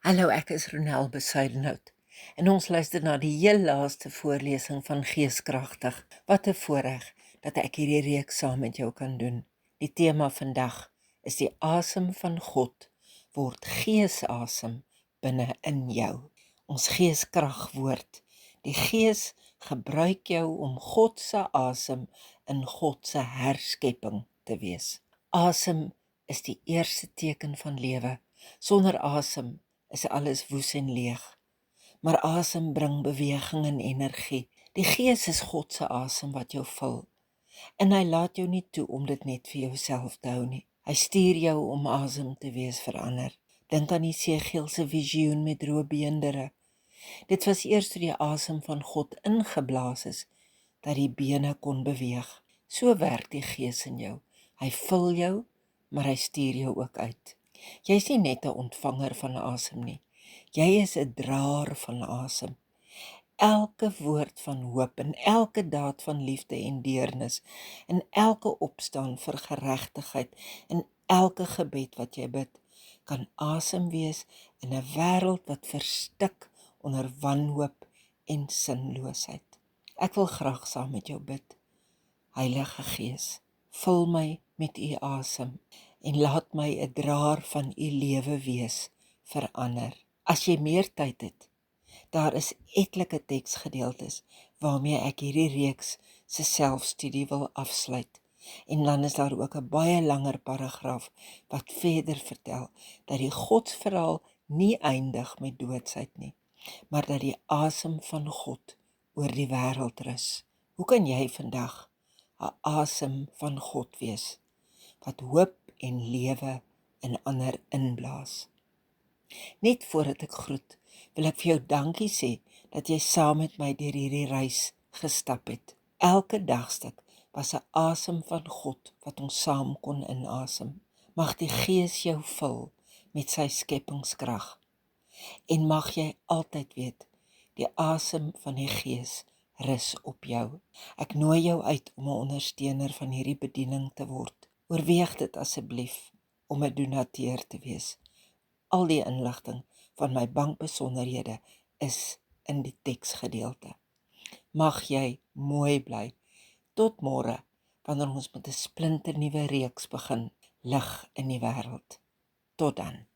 Hallo, ek is Ronel Besuidenhout en ons luister na die heel laaste voorlesing van Geeskragtig. Wat 'n voorreg dat ek hierdie reeks saam met jou kan doen. Die tema vandag is die asem van God word geesasem binne in jou. Ons geeskragwoord. Die Gees gebruik jou om God se asem in God se herskepping te wees. Asem is die eerste teken van lewe. Sonder asem is alles woes en leeg. Maar asem bring beweging en energie. Die Gees is God se asem wat jou vul. En hy laat jou nie toe om dit net vir jouself te hou nie. Hy stuur jou om asem te wees vir ander. Dink aan Esegiel se visioen met droë beendere. Dit was eers toe die asem van God ingeblaas is, dat die bene kon beweeg. So werk die Gees in jou. Hy vul jou, maar hy stuur jou ook uit. Jy is nie net 'n ontvanger van asem nie. Jy is 'n draer van asem. Elke woord van hoop en elke daad van liefde en deernis en elke opstaan vir geregtigheid en elke gebed wat jy bid, kan asem wees in 'n wêreld wat verstik onder wanhoop en sinloosheid. Ek wil graag saam met jou bid. Heilige Gees, vul my met u asem en laat my 'n draer van u lewe wees vir ander. As jy meer tyd het, daar is etlike teksgedeeltes waarmee ek hierdie reeks se selfstudie wil afsluit. En dan is daar ook 'n baie langer paragraaf wat verder vertel dat die godsverhaal nie eindig met doodsheid nie, maar dat die asem van God oor die wêreld rus. Hoe kan jy vandag 'n asem van God wees wat hoop en lewe in ander inblaas? Net voordat ek groet, wil ek vir jou dankie sê dat jy saam met my deur hierdie reis gestap het. Elke dagstuk was 'n asem van God wat ons saam kon inasem. Mag die Gees jou vul met sy skepingskrag. En mag jy altyd weet, die asem van die Gees rus op jou. Ek nooi jou uit om 'n ondersteuner van hierdie bediening te word. Oorweeg dit asseblief om 'n donateur te wees. Al die inligting van my bankbesonderhede is in die teksgedeelte. Mag jy mooi bly. Tot môre, wanneer ons met 'n splinternuwe reeks begin, lig in die wêreld. Tot dan.